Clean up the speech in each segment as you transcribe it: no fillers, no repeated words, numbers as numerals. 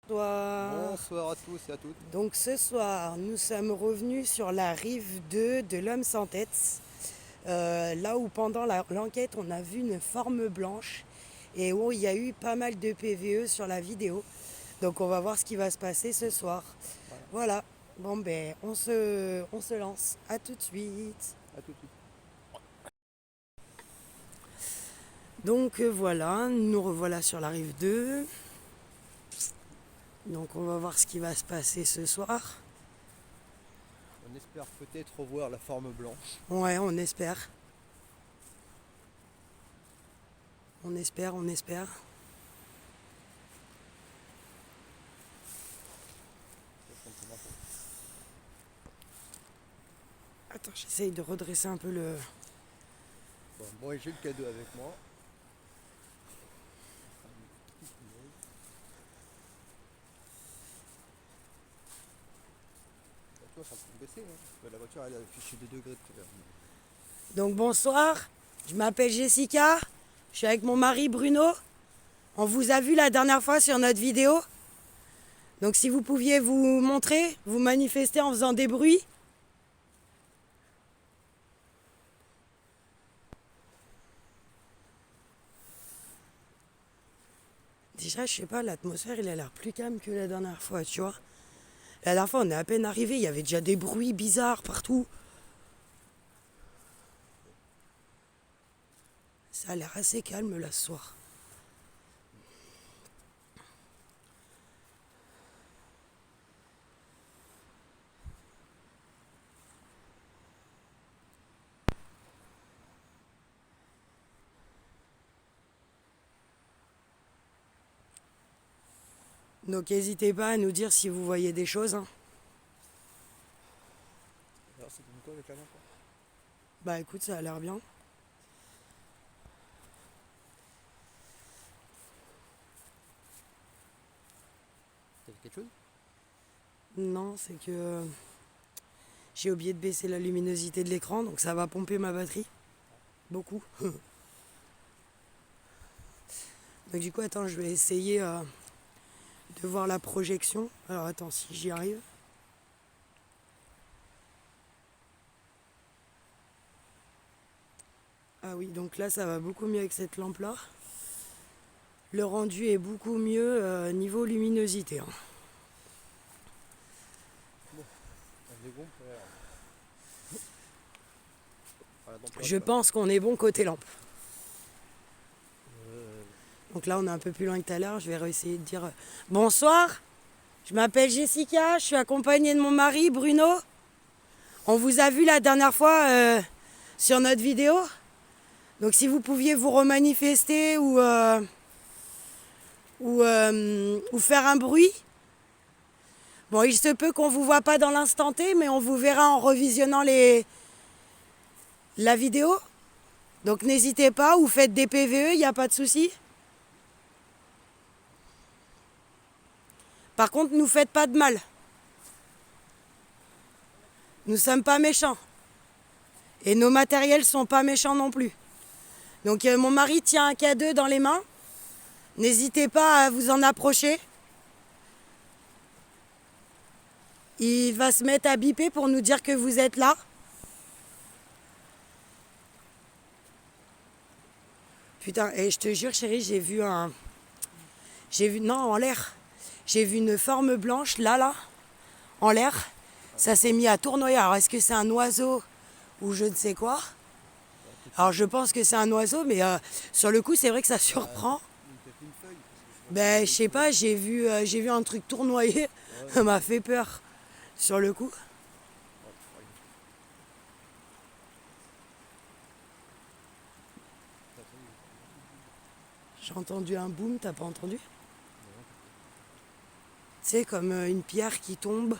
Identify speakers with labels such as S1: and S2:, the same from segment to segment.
S1: Bonsoir.
S2: Bonsoir à tous et à toutes.
S1: Donc ce soir, nous sommes revenus sur la rive 2 de l'Homme sans tête, là où pendant l'enquête on a vu une forme blanche et où il y a eu pas mal de PVE sur la vidéo. Donc on va voir ce qui va se passer ce soir.
S2: Voilà,
S1: Voilà, bon ben on se lance, à tout de suite.
S2: à tout de suite.
S1: Donc voilà, nous revoilà sur la rive 2. Donc on va voir ce qui va se passer ce soir.
S2: On espère peut-être revoir la forme blanche.
S1: Ouais, on espère. On espère, on espère. Attends, j'essaye de redresser un peu le...
S2: Bon, moi j'ai le cadeau avec moi. La voiture c'est en train de baisser. Hein. La voiture elle a affiché des degrés tout à l'heure.
S1: Donc bonsoir, je m'appelle Jessica, je suis avec mon mari Bruno. On vous a vu la dernière fois sur notre vidéo. Donc si vous pouviez vous montrer, vous manifester en faisant des bruits. Déjà, je sais pas, l'atmosphère, il a l'air plus calme que la dernière fois, tu vois. La dernière fois, on est à peine arrivé, il y avait déjà des bruits bizarres partout. Ça a l'air assez calme là ce soir. Donc n'hésitez pas à nous dire si vous voyez des choses, hein.
S2: Alors c'est une quoi avec la lampe là.
S1: Bah écoute, ça a l'air bien.
S2: T'avais quelque chose?
S1: Non, c'est que j'ai oublié de baisser la luminosité de l'écran, donc ça va pomper ma batterie. Beaucoup. Donc du coup, attends, je vais essayer de voir la projection. Alors attends, si j'y arrive. Ah oui, donc là, ça va beaucoup mieux avec cette lampe-là. Le rendu est beaucoup mieux niveau luminosité, hein.
S2: Bon, on est bon pour la
S1: Je
S2: température.
S1: pense qu'on est bon côté lampe.
S2: Euh,
S1: Donc là, on est un peu plus loin que tout à l'heure. Je vais réessayer de dire bonsoir. Je m'appelle Jessica, je suis accompagnée de mon mari Bruno. On vous a vu la dernière fois sur notre vidéo. Donc si vous pouviez vous remanifester ou faire un bruit. Bon, il se peut qu'on ne vous voit pas dans l'instant T, mais on vous verra en revisionnant la vidéo. Donc n'hésitez pas, ou faites des PVE, il n'y a pas de souci. Par contre, ne nous faites pas de mal. Nous ne sommes pas méchants. Et nos matériels sont pas méchants non plus. Donc mon mari tient un K2 dans les mains. N'hésitez pas à vous en approcher. Il va se mettre à biper pour nous dire que vous êtes là. Putain, et je te jure chérie, non, en l'air. J'ai vu une forme blanche, là, en l'air. Ça s'est mis à tournoyer. Alors est-ce que c'est un oiseau ou je ne sais quoi? Alors je pense que c'est un oiseau, mais sur le coup, c'est vrai que ça surprend.
S2: peut-être une feuille, parce que je vois pas
S1: Ben, je
S2: les
S1: sais
S2: couleurs.
S1: pas, j'ai vu un truc tournoyer.
S2: Ouais,
S1: Ça m'a fait peur sur le coup.
S2: ouais.
S1: J'ai entendu un boom, t'as pas entendu?
S2: Non.
S1: C'est comme une pierre qui tombe.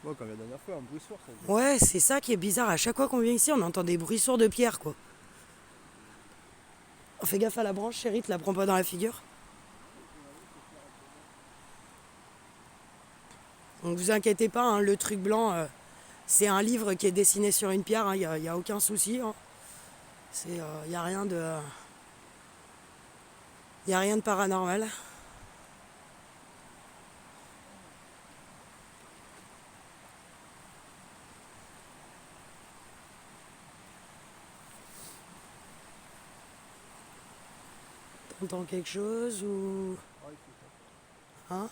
S2: Moi comme la dernière fois, un bruit sourd ça faisait.
S1: Ouais, c'est ça qui est bizarre. À chaque fois qu'on vient ici, on entend des bruits sourds de pierre, quoi. On fait gaffe à la branche, chérie, te la prends pas dans la figure. Donc vous inquiétez pas, hein, le truc blanc, c'est un livre qui est dessiné sur une pierre, il n'y a aucun souci, hein. Il n'y a rien de... y a rien de paranormal. T'entends quelque chose ou...
S2: Ah, il fait
S1: Hein?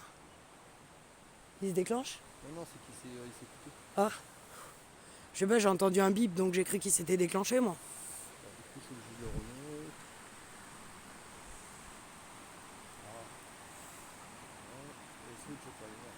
S1: Il se déclenche?
S2: ça. Non, c'est il s'est coupé.
S1: Ah, je sais pas, j'ai entendu un bip donc j'ai cru qu'il s'était déclenché moi.
S2: Bah, du coup, il faut que je le remonte. Ah, ouais. Et sinon, je peux aller voir.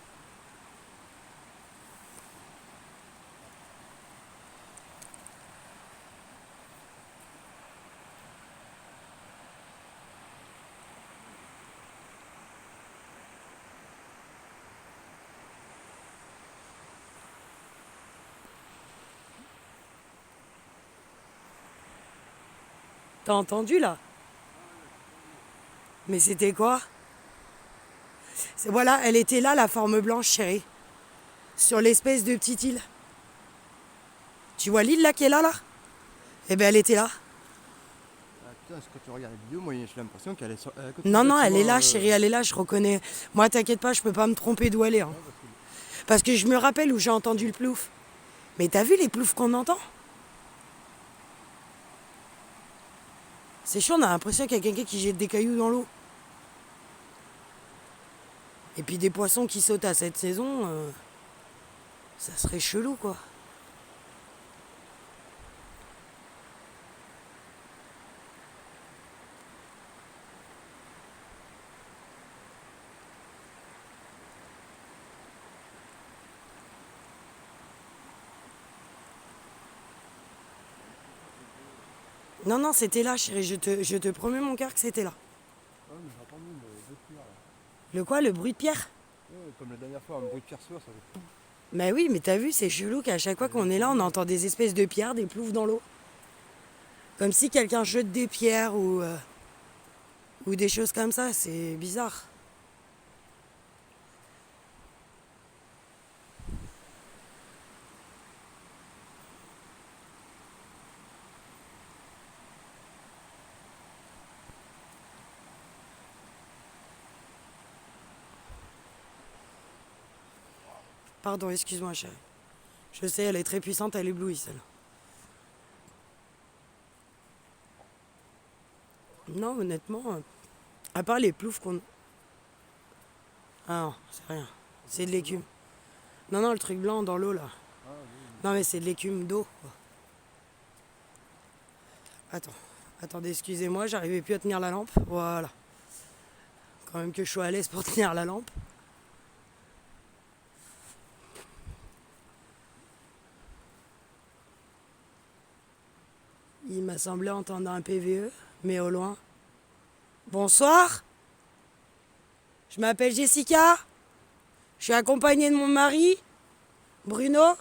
S1: T'as entendu là? Mais c'était quoi? Voilà, elle était là, la forme blanche, chérie. Sur l'espèce de petite île. Tu vois l'île là qui est là? Eh ben elle était là.
S2: Ah putain, quand tu regardes la vidéo, moi j'ai l'impression qu'elle est sur, à côté du
S1: Non, non, elle est
S2: bâtiment,
S1: là, chérie, elle est là, je reconnais. Moi, t'inquiète pas, je peux pas me tromper d'où elle est. Hein.
S2: ouais, parce que
S1: Parce que je me rappelle où j'ai entendu le plouf. Mais t'as vu les ploufs qu'on entend? C'est chaud, on a l'impression qu'il y a quelqu'un qui jette des cailloux dans l'eau. Et puis des poissons qui sautent à cette saison, ça serait chelou quoi. Non, non, c'était là, chérie, je te promets mon cœur que c'était là.
S2: ouais, mais j'ai entendu deux pierres là.
S1: Le quoi, le bruit de pierre?
S2: Ouais, comme la dernière fois, un bruit de pierre sourd, ça fait.
S1: Mais oui, mais t'as vu, c'est chelou qu'à chaque fois qu'on est là, on entend des espèces de pierres, des ploufs dans l'eau. Comme si quelqu'un jette des pierres ou des choses comme ça, c'est bizarre. Pardon, excuse-moi, chérie. Je sais, elle est très puissante, elle éblouit, celle. Non, honnêtement, à part les ploufs qu'on... Ah non, c'est rien. C'est de l'écume. Non, non, le truc blanc dans l'eau, là.
S2: Ah oui.
S1: Non, mais c'est de l'écume d'eau. Attends. Attendez, excusez-moi, j'arrivais plus à tenir la lampe. Voilà. Quand même que je sois à l'aise pour tenir la lampe. Il m'a semblé entendre un PVE, mais au loin. Bonsoir. Je m'appelle Jessica. Je suis accompagnée de mon mari, Bruno.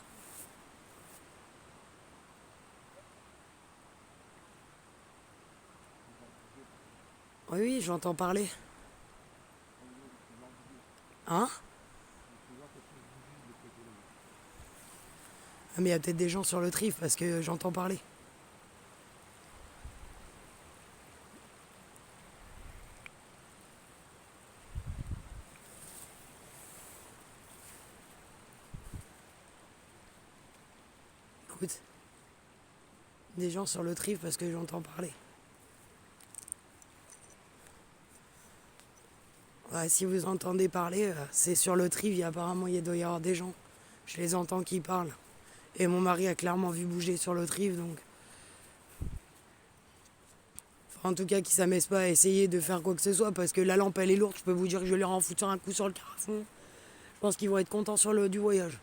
S1: Oui, oui, j'entends parler. Hein? Ah, mais il y a peut-être des gens sur le trif parce que j'entends parler. Écoute. Des gens sur le trif parce que j'entends parler. Ouais, si vous entendez parler, c'est sur le trif, apparemment il doit y avoir des gens. Je les entends qui parlent. Et mon mari a clairement vu bouger sur le trif, donc... Enfin, en tout cas, qu'il ne s'amène pas à essayer de faire quoi que ce soit, parce que la lampe, elle est lourde, je peux vous dire que je vais leur en foutre un coup sur le carafon. Je pense qu'ils vont être contents sur du voyage.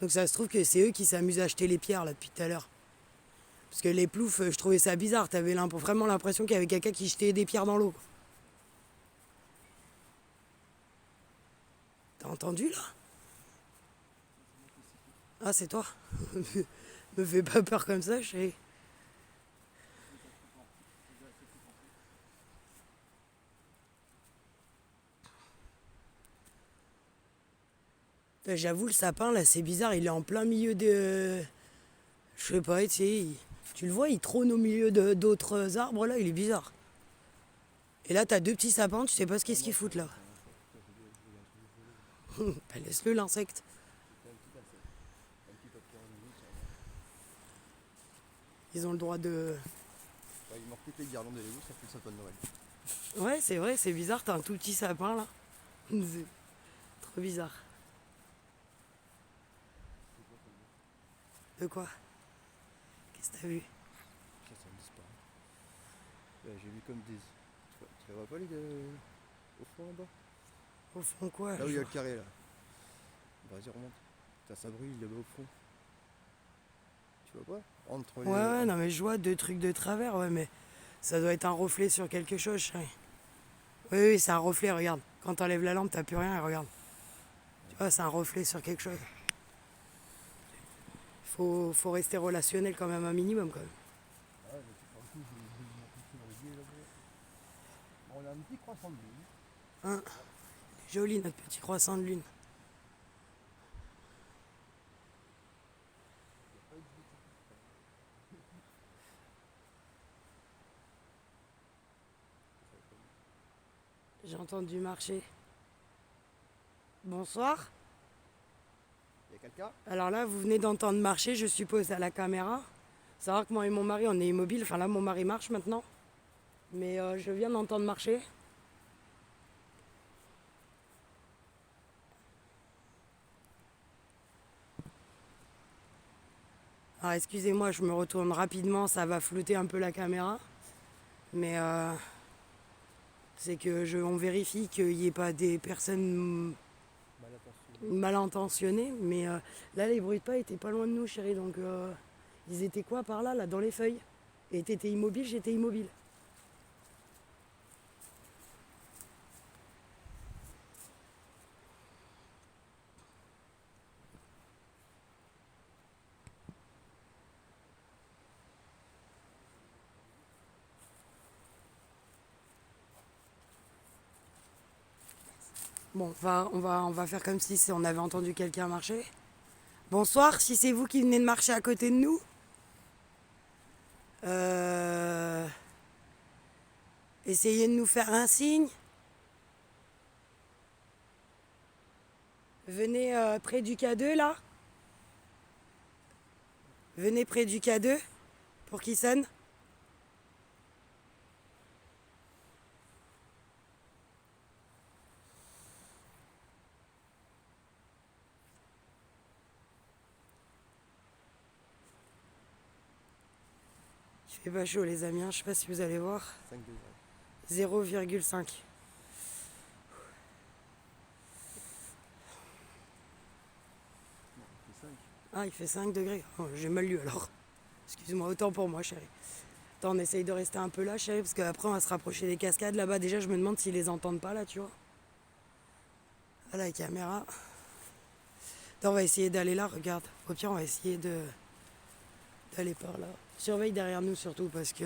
S1: Donc ça se trouve que c'est eux qui s'amusent à acheter les pierres, là, depuis tout à l'heure. Parce que les ploufs, je trouvais ça bizarre. T'avais vraiment l'impression qu'il y avait quelqu'un qui jetait des pierres dans l'eau. T'as entendu, là? Ah, c'est toi? Me fais pas peur comme ça, chérie. J'avoue, le sapin, là, c'est bizarre. Il est en plein milieu de... Je sais pas, tu sais, tu le vois, il trône au milieu d'autres arbres, là, il est bizarre. Et là, t'as deux petits sapins, tu sais pas ce qu'est-ce qu'ils foutent, là. Bah, laisse-le, l'insecte.
S2: C'était un petit insecte. Un petit papillon.
S1: Ils ont le droit de...
S2: Bah, il manque plus que les guirlandes et les loups, ça fait le sapin de Noël.
S1: Ouais, c'est vrai, c'est bizarre, t'as un tout petit sapin là. C'est trop bizarre. De quoi? Qu'est-ce que t'as vu?
S2: Ça me disparaît. Là, j'ai vu comme des. Tu les vois pas au fond en bas?
S1: Au fond quoi?
S2: Là où il y a le carré là. Vas-y, remonte. T'as ça brille là-bas au fond. Tu vois pas? Entre les.
S1: Ouais, non mais je vois deux trucs de travers, ouais, mais ça doit être un reflet sur quelque chose, chérie. Oui, c'est un reflet, regarde. Quand t'enlèves la lampe, t'as plus rien, et regarde. Tu vois, c'est un reflet sur quelque chose. Faut rester relationnel quand même, un minimum quand même.
S2: Ouais, mais c'est pas le coup, j'ai mon petit dans les là-bas. Bon, on a un petit croissant de lune.
S1: Hein? Joli notre petit croissant de lune. J'ai entendu marcher. Bonsoir.
S2: Il y a quelqu'un?
S1: Alors là, vous venez d'entendre marcher, je suppose, à la caméra. Savoir que moi et mon mari, on est immobile. Enfin là, mon mari marche maintenant. Mais je viens d'entendre marcher. Alors excusez-moi, je me retourne rapidement, ça va flouter un peu la caméra. Mais c'est que on vérifie qu'il n'y ait pas des personnes
S2: Mal attentionné.
S1: mal intentionnées. Mais là, les bruits de pas étaient pas loin de nous, chérie. Donc ils étaient quoi par là, dans les feuilles? Et t'étais immobile, j'étais immobile. Bon, on va faire comme si on avait entendu quelqu'un marcher. Bonsoir, si c'est vous qui venez de marcher à côté de nous. Essayez de nous faire un signe. Venez près du K2 là. Venez près du K2 pour qu'il sonne. Il fait pas chaud les amis, je sais pas si vous allez voir.
S2: 5 degrés.
S1: 0,5.
S2: Non, il fait 5.
S1: Ah, il fait 5 degrés. Oh, j'ai mal lu alors. Excuse-moi, autant pour moi, chérie. Attends, on essaye de rester un peu là, chérie, parce qu'après on va se rapprocher des cascades. Là-bas, déjà, je me demande s'ils les entendent pas, là, tu vois. Ah, la caméra. Attends, on va essayer d'aller là, regarde. Au pire, on va essayer d'aller par là. Surveille derrière nous surtout, parce que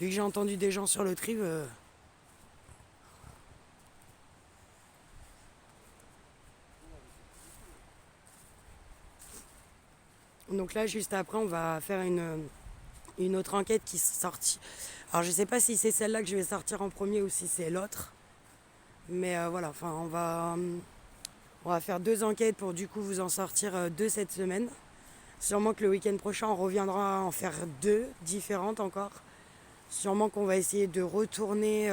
S1: vu que j'ai entendu des gens sur l'autre rive. Donc là, juste après, on va faire une autre enquête qui est sortie. Alors, je sais pas si c'est celle-là que je vais sortir en premier ou si c'est l'autre. Mais voilà, enfin, on va faire 2 enquêtes pour du coup vous en sortir 2 cette semaine. Sûrement que le week-end prochain, on reviendra en faire 2 différentes encore. Sûrement qu'on va essayer de retourner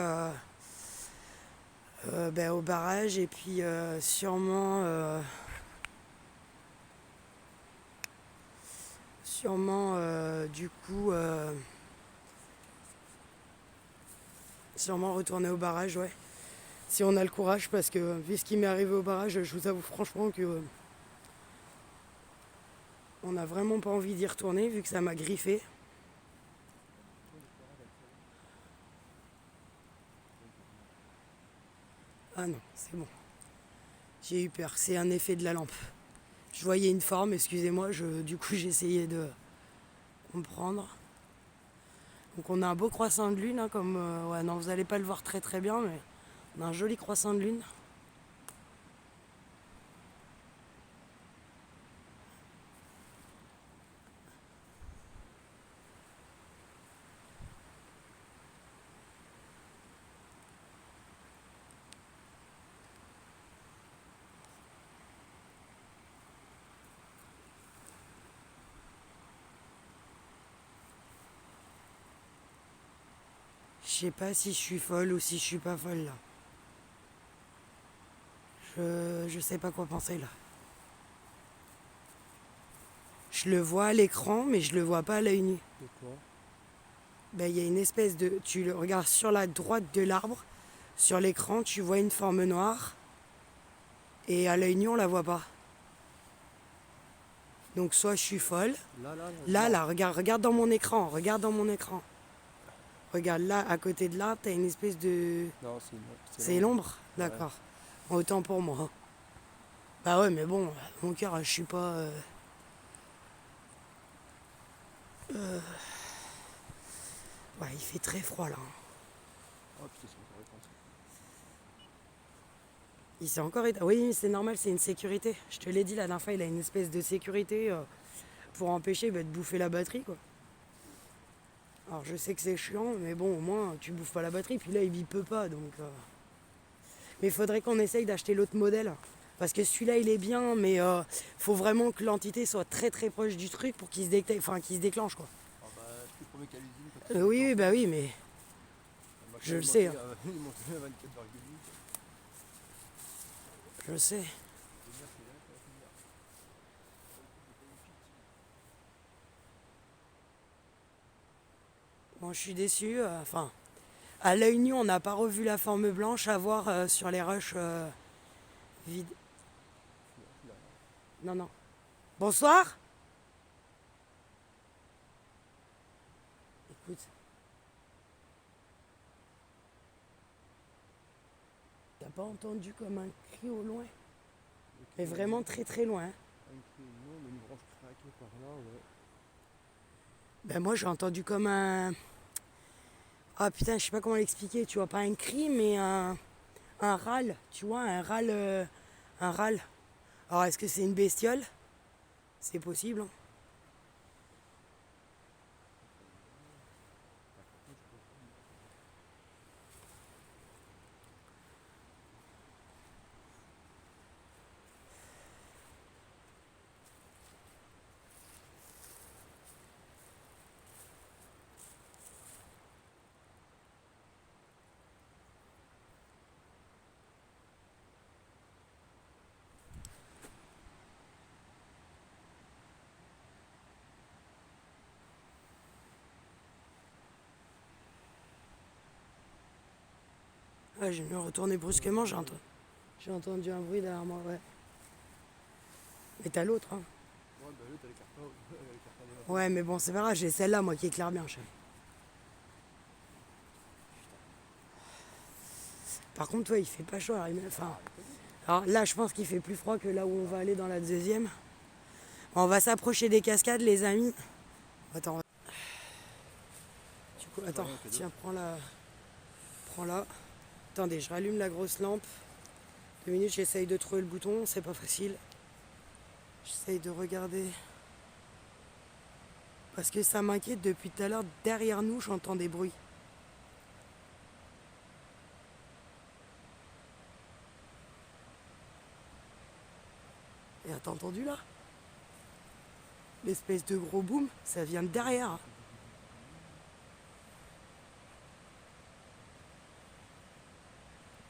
S1: au barrage et puis sûrement retourner au barrage, ouais. Si on a le courage, parce que vu ce qui m'est arrivé au barrage, je vous avoue franchement que on n'a vraiment pas envie d'y retourner vu que ça m'a griffé. Ah non, c'est bon. J'ai eu peur, c'est un effet de la lampe. Je voyais une forme, excusez-moi, du coup j'essayais de comprendre. Donc on a un beau croissant de lune, hein, comme... ouais, non, vous n'allez pas le voir très très bien, mais on a un joli croissant de lune. sais pas si je suis folle ou si je suis pas folle là. Je sais pas quoi penser là. Je le vois à l'écran, mais je le vois pas à l'œil nu.
S2: De quoi?
S1: Ben, il y a une espèce de... Tu le regardes sur la droite de l'arbre, sur l'écran, tu vois une forme noire, et à l'œil nu, on la voit pas. Donc soit je suis folle. Là, regarde dans mon écran, regarde dans mon écran. Regarde là, à côté de l'arbre, t'as une espèce de...
S2: Non,
S1: C'est l'ombre? D'accord. Autant pour moi. Bah ouais, mais bon, mon cœur, je suis pas... Ouais, il fait très froid là.
S2: Oh putain, c'est encore éteint.
S1: Il s'est encore éteint. Oui, c'est normal, c'est une sécurité. Je te l'ai dit la dernière fois, il a une espèce de sécurité pour empêcher de bouffer la batterie, quoi. Alors je sais que c'est chiant, mais bon, au moins tu bouffes pas la batterie. Puis là, il peut pas, donc. Mais il faudrait qu'on essaye d'acheter l'autre modèle. Parce que celui-là, il est bien, mais faut vraiment que l'entité soit très très proche du truc pour qu'il qu'il se déclenche, quoi.
S2: Ah bah, je te promets qu'à l'usine.
S1: Oui, bah oui, mais je le sais.
S2: Il montait à 24,8.
S1: Je sais. Bon, je suis déçu. Enfin, à l'œil nu, on n'a pas revu la forme blanche à voir sur les rushs vides. Non, non. Bonsoir. Écoute. T'as pas entendu comme un cri au loin? Mais vraiment très très loin.
S2: Un cri, non, mais une branche craquée par là, ouais.
S1: Ben moi j'ai entendu comme un... Ah putain, je sais pas comment l'expliquer, tu vois, pas un cri, mais un râle, tu vois, un râle. Un râle. Alors est-ce que c'est une bestiole? C'est possible, hein. Ouais, j'ai me retourner brusquement, j'ai entendu un bruit derrière moi, ouais. Mais t'as l'autre, hein.
S2: Ouais, bah là, t'as les cartons.
S1: Ouais, mais bon, c'est pas grave, j'ai celle-là, moi, qui éclaire bien, chérie. Par contre, ouais, il fait pas chaud. Alors là, je pense qu'il fait plus froid que là où on va aller dans la deuxième. On va s'approcher des cascades, les amis. Attends. Du coup, attends, tiens, prends-la. Attendez, je rallume la grosse lampe. 2 minutes, j'essaye de trouver le bouton, c'est pas facile. J'essaye de regarder. Parce que ça m'inquiète depuis tout à l'heure. Derrière nous, j'entends des bruits. Et t'as entendu là? L'espèce de gros boom, ça vient de derrière.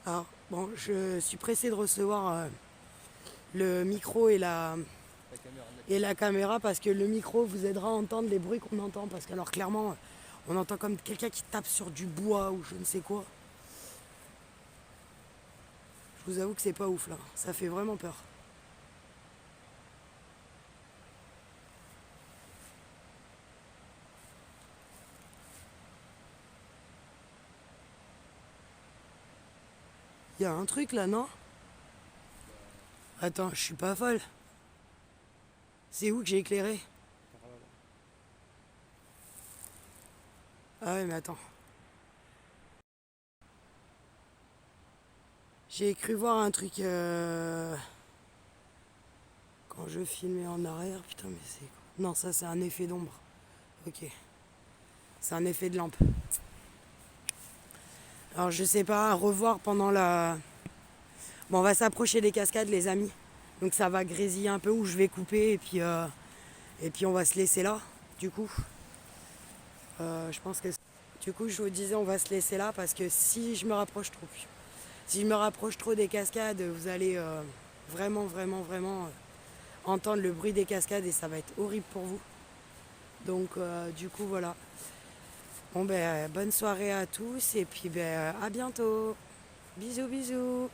S1: Alors, bon, je suis pressé de recevoir le micro et la caméra parce que le micro vous aidera à entendre les bruits qu'on entend. Parce que, alors, clairement, on entend comme quelqu'un qui tape sur du bois ou je ne sais quoi. Je vous avoue que c'est pas ouf là, ça fait vraiment peur. Il y a un truc là, non? Attends, je suis pas folle. C'est où que j'ai éclairé? Ah ouais, mais attends. J'ai cru voir un truc quand je filmais en arrière. Putain, mais c'est quoi? Non, ça c'est un effet d'ombre. Ok. C'est un effet de lampe. Alors je sais pas, à revoir pendant la... Bon, on va s'approcher des cascades, les amis. Donc ça va grésiller un peu où je vais couper et puis on va se laisser là, du coup. Je pense que... Du coup, je vous disais, on va se laisser là parce que si je me rapproche trop, si je me rapproche trop des cascades, vous allez vraiment entendre le bruit des cascades et ça va être horrible pour vous. Donc, du coup, voilà. Bon, ben, bonne soirée à tous et puis ben, à bientôt. Bisous, bisous.